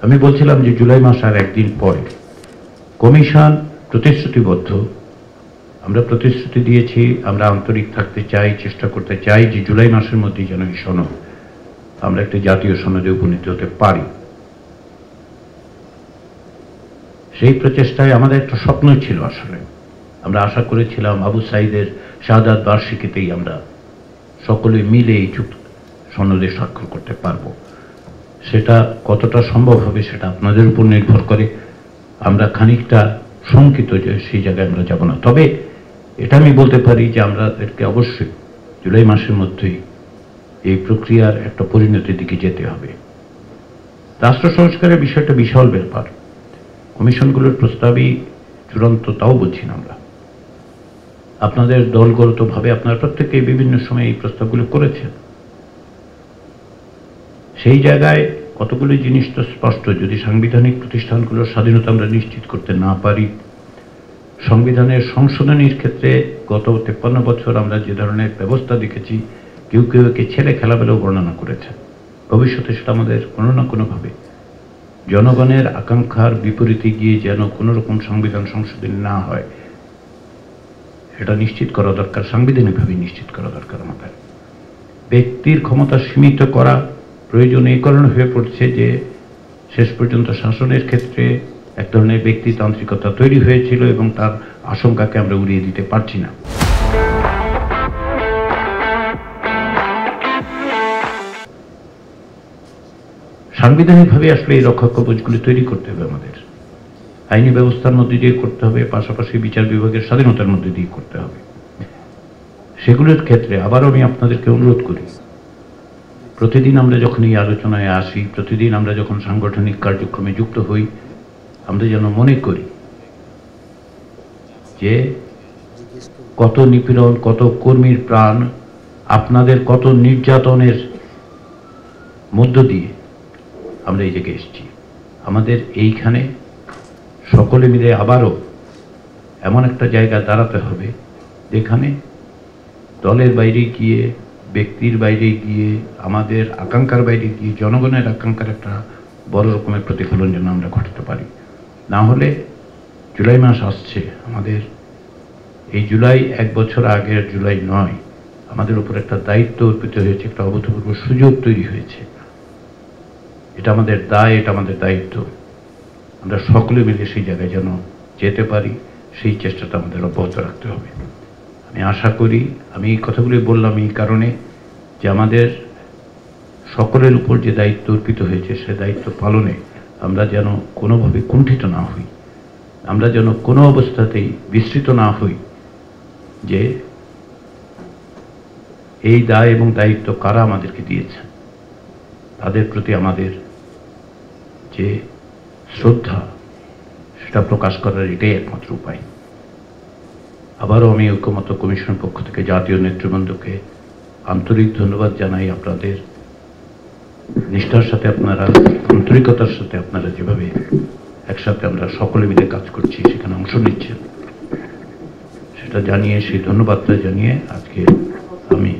আমি বলছিলাম যে জুলাই মাস আর একদিন পরে কমিশন প্রতিশ্রুতিবদ্ধ, আমরা প্রতিশ্রুতি দিয়েছি, আমরা আন্তরিক থাকতে চাই, চেষ্টা করতে চাই যে জুলাই মাসের মধ্যেই যেন এই সনদ আমরা একটি জাতীয় সনদে উপনীত হতে পারি। সেই প্রচেষ্টায় আমাদের একটা স্বপ্ন ছিল। আসলে আমরা আশা করেছিলাম আবু সাইদের শাহাদাত বার্ষিকীতেই আমরা সকলে মিলে এই সনদে স্বাক্ষর করতে পারব। সেটা কতটা সম্ভব হবে সেটা আপনাদের উপর নির্ভর করে। আমরা খানিকটা শঙ্কিত যে সেই জায়গায় আমরা যাব না, তবে এটা আমি বলতে পারি যে আমাদেরকে অবশ্যই জুলাই মাসের মধ্যেই এই প্রক্রিয়ার একটা পরিণতির দিকে যেতে হবে। রাষ্ট্র সংস্কারের বিষয়টা বিশাল ব্যাপার। কমিশনগুলোর প্রস্তাবই চূড়ান্ত তাও বলছি না আমরা। আপনাদের দলগতভাবে আপনারা প্রত্যেকেই বিভিন্ন সময় এই প্রস্তাবগুলো করেছেন। সেই জায়গায় কতগুলো জিনিস তো স্পষ্ট, যদি সাংবিধানিক প্রতিষ্ঠানগুলোর স্বাধীনতা আমরা নিশ্চিত করতে না পারি, সংবিধানের সংশোধনীর ক্ষেত্রে গত 53 বছর আমরা যে ধরনের ব্যবস্থা দেখেছি, কেউ কেউ একে ছেলে খেলা বলেও বর্ণনা করেছে। ভবিষ্যতে সেটা আমাদের কোনো না কোনোভাবে জনগণের আকাঙ্ক্ষার বিপরীতে গিয়ে যেন কোনো রকম সংবিধান সংশোধনী না হয়, সেটা নিশ্চিত করা দরকার, সাংবিধানিকভাবে নিশ্চিত করা দরকার। আমাদের ব্যক্তির ক্ষমতা সীমিত করা প্রয়োজন এই কারণে হয়ে পড়ছে যে শেষ পর্যন্ত শাসনের ক্ষেত্রে এক ধরনের ব্যক্তিতান্ত্রিকতা তৈরি হয়েছিল এবং তার আশঙ্কাকে আমরা উড়িয়ে দিতে পারছি না। সাংবিধানিকভাবে আসলে এই রক্ষা কবচগুলি তৈরি করতে হবে আমাদের। আইনি ব্যবস্থার মধ্যে দিয়ে করতে হবে, পাশাপাশি বিচার বিভাগের স্বাধীনতার মধ্যে দিয়ে করতে হবে। সেগুলোর ক্ষেত্রে আবারও আমি আপনাদেরকে অনুরোধ করি, প্রতিদিন আমরা যখন এই আলোচনায় আসি, প্রতিদিন আমরা যখন সাংগঠনিক কার্যক্রমে যুক্ত হই, আমরা যেন মনে করি যে কত নিপীড়ন, কত কর্মীর প্রাণ, আপনাদের কত নির্যাতনের মধ্য দিয়ে আমরা এই জায়গায় এসেছি। আমাদের এইখানে সকলে মিলে আবারও এমন একটা জায়গা দাঁড়াতে হবে যেখানে দলের বাইরে গিয়ে, ব্যক্তির বাইরে গিয়ে, আমাদের আকাঙ্ক্ষার বাইরে গিয়ে জনগণের আকাঙ্ক্ষার একটা বড় রকমের প্রতিফলন যেন আমরা ঘটাতে পারি। না হলে জুলাই মাস আসছে, আমাদের এই জুলাই 1 বছর আগের জুলাই নয়, আমাদের উপর একটা দায়িত্ব অর্পিত হয়েছে, একটা অভূতপূর্ব সুযোগ তৈরি হয়েছে। এটা আমাদের দায়, এটা আমাদের দায়িত্ব। আমরা সকলে মিলে সেই জায়গায় যেন যেতে পারি, সেই চেষ্টাটা আমাদের অব্যাহত রাখতে হবে। আমি আশা করি, আমি এই কথাগুলি বললাম এই কারণে যে আমাদের সকলের উপর যে দায়িত্ব অর্পিত হয়েছে সে দায়িত্ব পালনে আমরা যেন কোনোভাবে কুণ্ঠিত না হই, আমরা যেন কোনো অবস্থাতেই বিস্মৃত না হই যে এই দায় এবং দায়িত্ব কারা আমাদেরকে দিয়েছেন, তাদের প্রতি আমাদের যে শ্রদ্ধা সেটা প্রকাশ করার এটাই একমাত্র উপায়। আবারও আমি ঐক্যমত্য কমিশনের পক্ষ থেকে জাতীয় নেতৃবৃন্দকে আন্তরিক ধন্যবাদ জানাই। আপনাদের নিষ্ঠার সাথে, আপনারা আন্তরিকতার সাথে আপনারা যেভাবে একসাথে আমরা সকলে মিলে কাজ করছি, সেখানে অংশ নিচ্ছেন, সেটা জানিয়ে, সেই ধন্যবাদটা জানিয়ে আজকে আমি